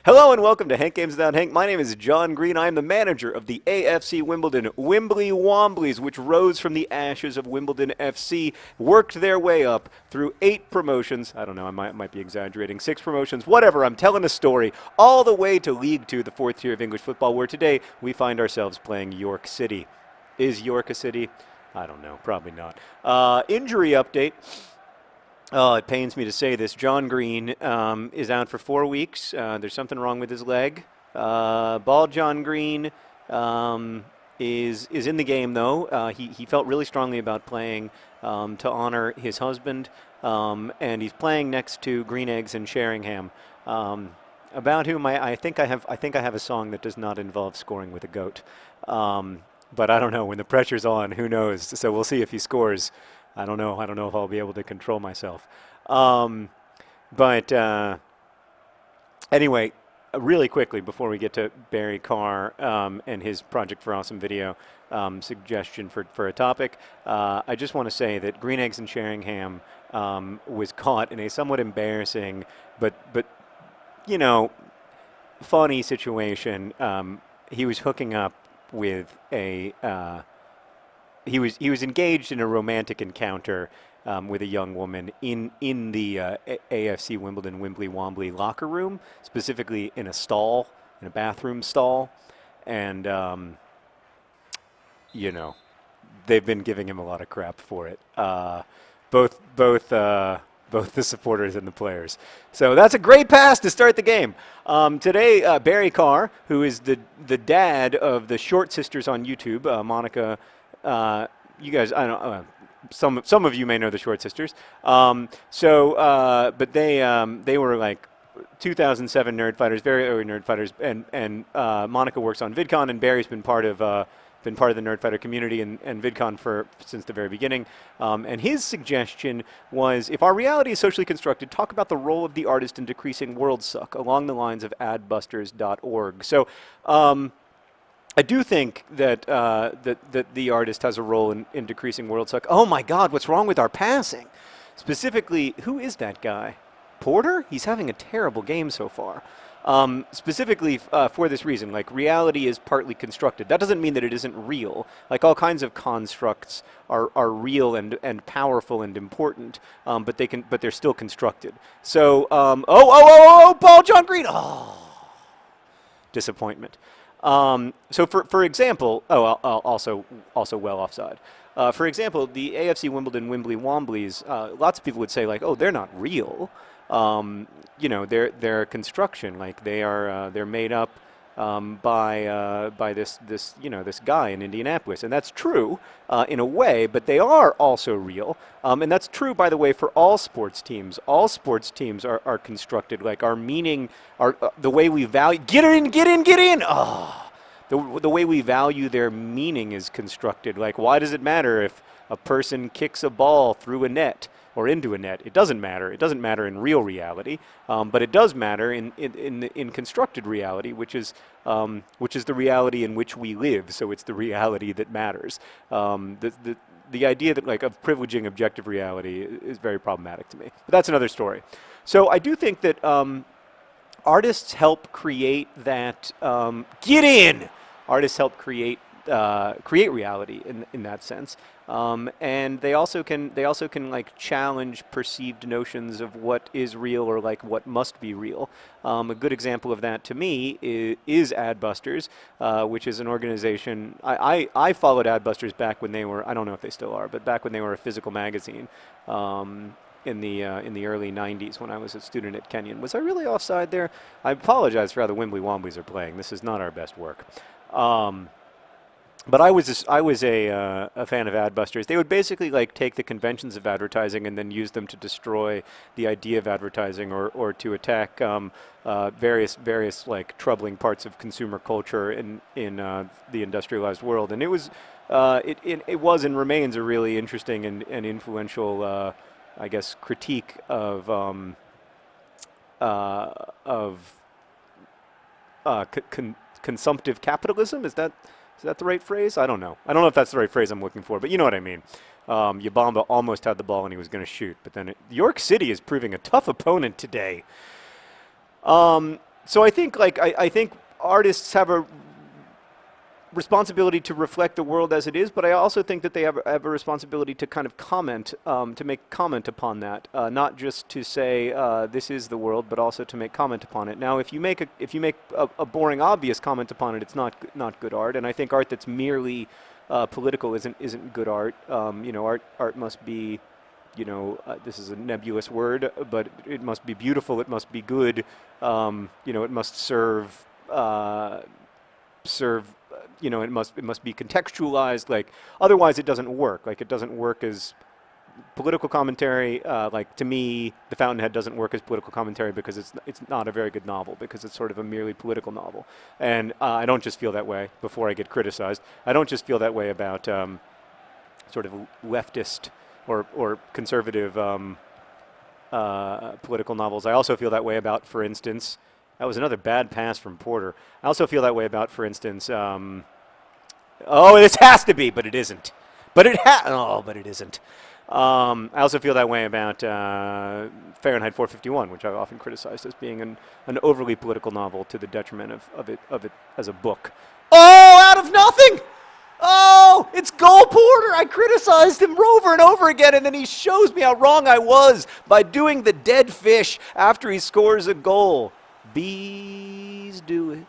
Hello and welcome to Hank Games Without Hank. My name is John Green. I am the manager of the AFC Wimbly Womblys, which rose from the ashes of Wimbledon FC, worked their way up through 8 promotions. I don't know, I might be exaggerating. 6 promotions, whatever. I'm telling a story all the way to League 2, the 4th tier of English football, where today we find ourselves playing York City. Is York a city? I don't know. Probably not. Injury update. Oh, it pains me to say this. John Green is out for 4 weeks. There's something wrong with his leg. Bald John Green is in the game, though. He felt really strongly about playing to honor his husband, and he's playing next to Green Eggs and Sheringham, about whom I think I have a song that does not involve scoring with a goat. But I don't know. When the pressure's on, who knows? So we'll see if he scores. I don't know if I'll be able to control myself. Anyway, really quickly before we get to Barry Carr and his Project for Awesome video suggestion for a topic, I just want to say that Green Eggs and Sheringham was caught in a somewhat embarrassing but you know, funny situation. He was hooking up with a He was engaged in a romantic encounter with a young woman in the AFC Wimbly Wombly locker room, specifically in a bathroom stall, and you know, they've been giving him a lot of crap for it. Both the supporters and the players. So that's a great pass to start the game. Today, Barry Carr, who is the dad of the Short Sisters on YouTube, Monica. You guys, I don't know. Some of you may know the Short Sisters. But they were like 2007 Nerd Fighters, very early Nerd Fighters, and Monica works on VidCon, and Barry's been part of the Nerd Fighter community and VidCon since the very beginning. And his suggestion was, if our reality is socially constructed, talk about the role of the artist in decreasing world suck along the lines of adbusters.org. So. I do think that that the artist has a role in decreasing world suck. Oh my God, what's wrong with our passing? Specifically, who is that guy? Porter? He's having a terrible game so far. Specifically for this reason, like reality is partly constructed. That doesn't mean that it isn't real. Like all kinds of constructs are real and powerful and important, but they're still constructed. So Paul John Green. Oh, disappointment. So for example, also well offside. For example, the AFC Wimbly Womblys, lots of people would say like, oh, they're not real. You know, they're construction. Like they're made up by this guy in Indianapolis, and that's true in a way. But they are also real, and that's true, by the way, for all sports teams. All sports teams are constructed. Like our meaning, the way we value. Get in. Oh. The way we value their meaning is constructed. Like, why does it matter if a person kicks a ball through a net or into a net? It doesn't matter. It doesn't matter in real reality, but it does matter in constructed reality, which is the reality in which we live. So it's the reality that matters. The idea that like of privileging objective reality is very problematic to me. But that's another story. So I do think that artists help create that. Artists help create reality in that sense, and they also can like challenge perceived notions of what is real or like what must be real. A good example of that to me is Adbusters, which is an organization. I followed Adbusters back when they were, I don't know if they still are, but back when they were a physical magazine. In the early 90s when I was a student at Kenyon. Was I really offside there? I apologize for how the Wimbly Womblys are playing. This is not our best work. But I was a fan of Adbusters. They would basically like take the conventions of advertising and then use them to destroy the idea of advertising or to attack various like troubling parts of consumer culture in the industrialized world. And it was and remains a really interesting and influential I guess critique of consumptive capitalism. Is that the right phrase? I don't know. I don't know if that's the right phrase I'm looking for, but you know what I mean. Yabamba almost had the ball and he was going to shoot, but then York City is proving a tough opponent today. So I think like I think artists have a responsibility to reflect the world as it is, but I also think that they have a responsibility to kind of comment, to make comment upon that, not just to say this is the world, but also to make comment upon it. Now, if you make a boring, obvious comment upon it, it's not good art. And I think art that's merely political isn't good art. You know, art must be, you know, this is a nebulous word, but it must be beautiful. It must be good. You know, it must serve. You know, it must be contextualized. Like, otherwise, it doesn't work. Like, it doesn't work as political commentary. Like, to me, The Fountainhead doesn't work as political commentary because it's not a very good novel, because it's sort of a merely political novel. And I don't just feel that way. Before I get criticized, I don't just feel that way about sort of leftist or conservative political novels. I also feel that way about, for instance. That was another bad pass from Porter. I also feel that way about, for instance, oh, this has to be, but it isn't. But it isn't. I also feel that way about Fahrenheit 451, which I've often criticized as being an overly political novel to the detriment of it as a book. Oh, out of nothing! Oh, it's Cole Porter. I criticized him over and over again, and then he shows me how wrong I was by doing the dead fish after he scores a goal. Bees do it.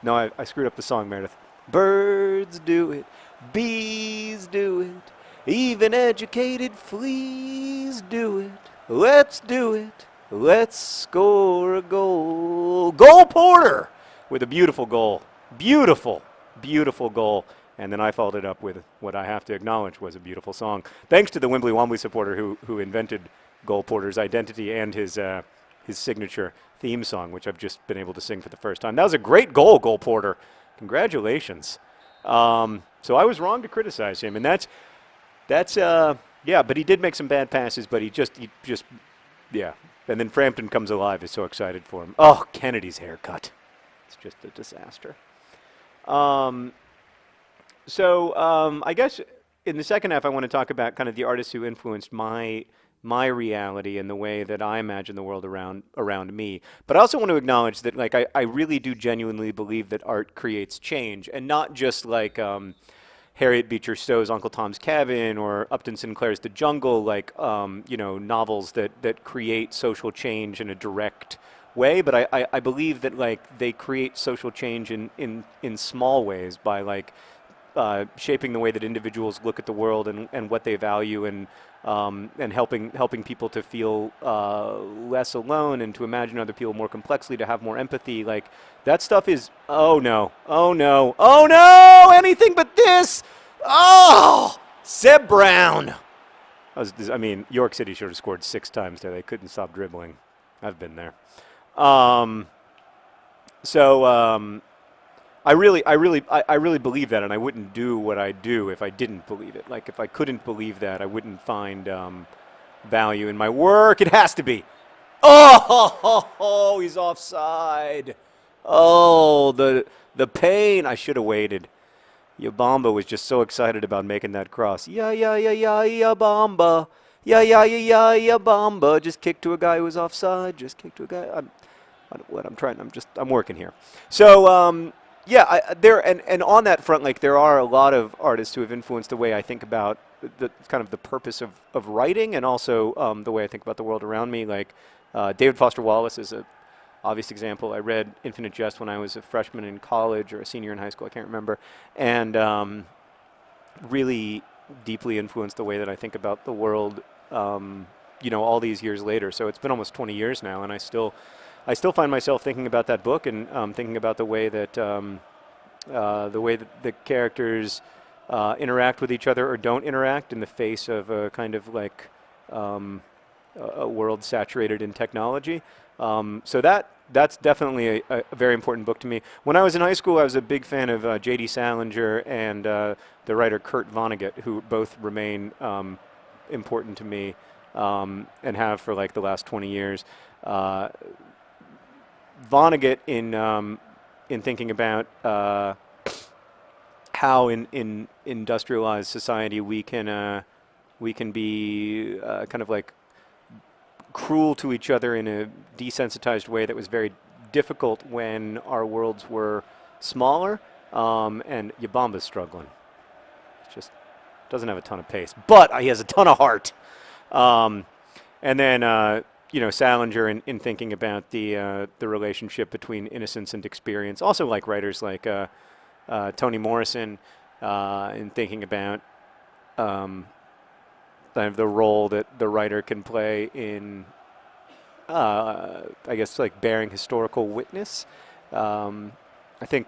No, I screwed up the song, Meredith. Birds do it. Bees do it. Even educated fleas do it. Let's do it. Let's score a goal. Cole Porter with a beautiful goal. Beautiful, beautiful goal. And then I followed it up with what I have to acknowledge was a beautiful song. Thanks to the Wimbly Womblys supporter who invented Cole Porter's identity and his signature theme song, which I've just been able to sing for the first time. That was a great goal, Cole Porter. Congratulations. So I was wrong to criticize him, and that's yeah. But he did make some bad passes, but he just yeah. And then Frampton comes alive. Is so excited for him. Oh, Kennedy's haircut. It's just a disaster. So I guess in the second half, I want to talk about kind of the artists who influenced my reality and the way that I imagine the world around me. But I also want to acknowledge that, like, I really do genuinely believe that art creates change, and not just like Harriet Beecher Stowe's Uncle Tom's Cabin or Upton Sinclair's The Jungle, like you know, novels that create social change in a direct way. But I believe that, like, they create social change in small ways by, like, shaping the way that individuals look at the world and what they value, and helping people to feel less alone and to imagine other people more complexly, to have more empathy. Like, that stuff is, oh no, anything but this. Oh, Zeb Brown. I mean, York City should have scored 6 times there. They couldn't stop dribbling. I've been there. I really believe that, and I wouldn't do what I do if I didn't believe it. Like, if I couldn't believe that, I wouldn't find value in my work. It has to be. Oh, he's offside. Oh, the pain. I should have waited. Yabamba was just so excited about making that cross. Yabamba. Yabamba. Just kick to a guy who was offside. Just kick to a guy. I'm working here. So, yeah, and on that front, like, there are a lot of artists who have influenced the way I think about the kind of the purpose of writing, and also the way I think about the world around me. Like, David Foster Wallace is a obvious example. I read Infinite Jest when I was a freshman in college or a senior in high school, I can't remember, and really deeply influenced the way that I think about the world, you know, all these years later. So it's been almost 20 years now, and I still find myself thinking about that book, and thinking about the way that the characters interact with each other or don't interact in the face of a kind of like a world saturated in technology. So that's definitely a very important book to me. When I was in high school, I was a big fan of J.D. Salinger and the writer Kurt Vonnegut, who both remain important to me, and have for like the last 20 years. Vonnegut in thinking about how in industrialized society we can be kind of like cruel to each other in a desensitized way that was very difficult when our worlds were smaller, and Yabamba's struggling. Just doesn't have a ton of pace, but he has a ton of heart. And then Salinger in thinking about the relationship between innocence and experience. Also, like writers like Toni Morrison, in thinking about kind of the role that the writer can play in, I guess, like bearing historical witness. I think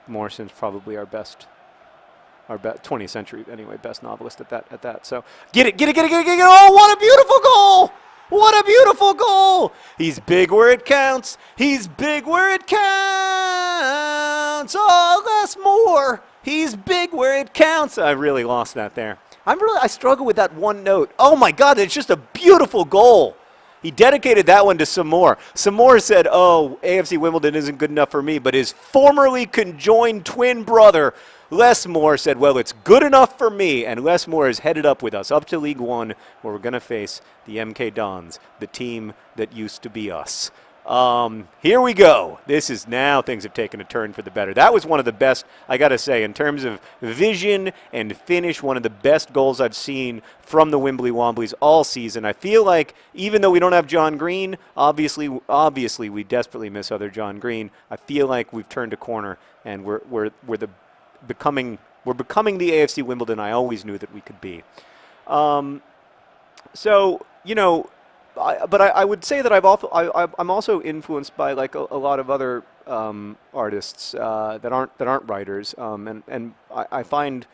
Morrison's probably our 20th century anyway, best novelist at that. So get it! Oh, what a beautiful goal! What a beautiful goal! He's big where it counts. He's big where it counts. Oh, less more. He's big where it counts. I really lost that there. I struggle with that one note. Oh my God, it's just a beautiful goal. He dedicated that one to Samore. Samore said, "Oh, AFC Wimbledon isn't good enough for me," but his formerly conjoined twin brother, Les Moore, said, "Well, it's good enough for me." And Les Moore is headed up with us, up to League One, where we're going to face the MK Dons, the team that used to be us. Here we go. This is now things have taken a turn for the better. That was one of the best, I got to say, in terms of vision and finish, one of the best goals I've seen from the Wimbly Womblys all season. I feel like even though we don't have John Green, obviously we desperately miss other John Green. I feel like we've turned a corner and we're becoming the AFC Wimbledon I always knew that we could be. But I would say that I'm also influenced by like a lot of other artists that aren't writers, and I find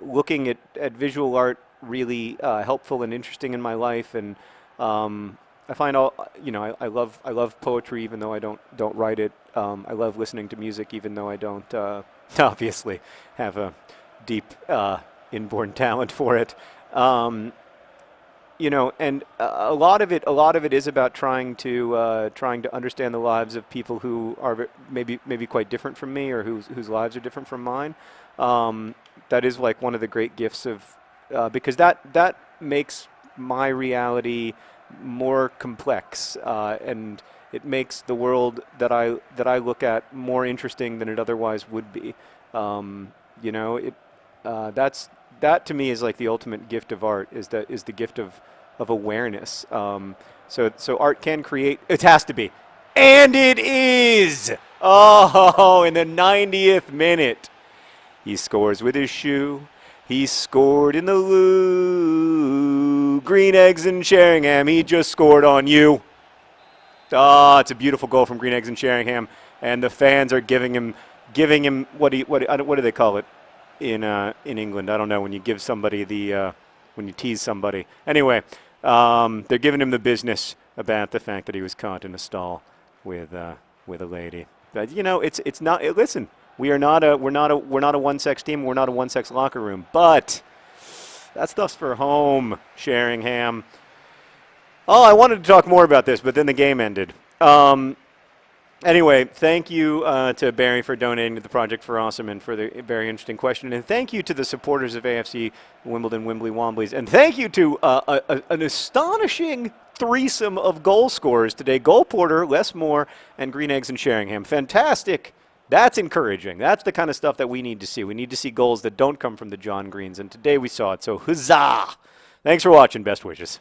looking at visual art really helpful and interesting in my life, and I find I love poetry even though I don't write it. I love listening to music even though I don't obviously have a deep inborn talent for it. And a lot of it is about trying to understand the lives of people who are maybe quite different from me, or whose lives are different from mine. That is like one of the great gifts of because that makes my reality more complex, and it makes the world that I look at more interesting than it otherwise would be. That to me is like the ultimate gift of art, is the gift of awareness. So art can create. It has to be, and it is. Oh, in the 90th minute, he scores with his shoe. He scored in the loo. Green Eggs and Sheringham. He just scored on you. It's a beautiful goal from Green Eggs and Sheringham, and the fans are giving him what do they call it in England? I don't know, when you give somebody when you tease somebody. Anyway, they're giving him the business about the fact that he was caught in a stall with a lady. But it's not. Listen, we're not a one-sex team. We're not a one-sex locker room. But that stuff's for home, Sheringham. Oh, I wanted to talk more about this, but then the game ended. Anyway, thank you to Barry for donating to the Project for Awesome and for the very interesting question. And thank you to the supporters of AFC Wimbledon Wimbly Womblys. And thank you to an astonishing threesome of goal scorers today. Goal Porter, Les Moore, and Green Eggs and Sheringham. Fantastic. That's encouraging. That's the kind of stuff that we need to see. We need to see goals that don't come from the John Greens. And today we saw it. So huzzah. Thanks for watching. Best wishes.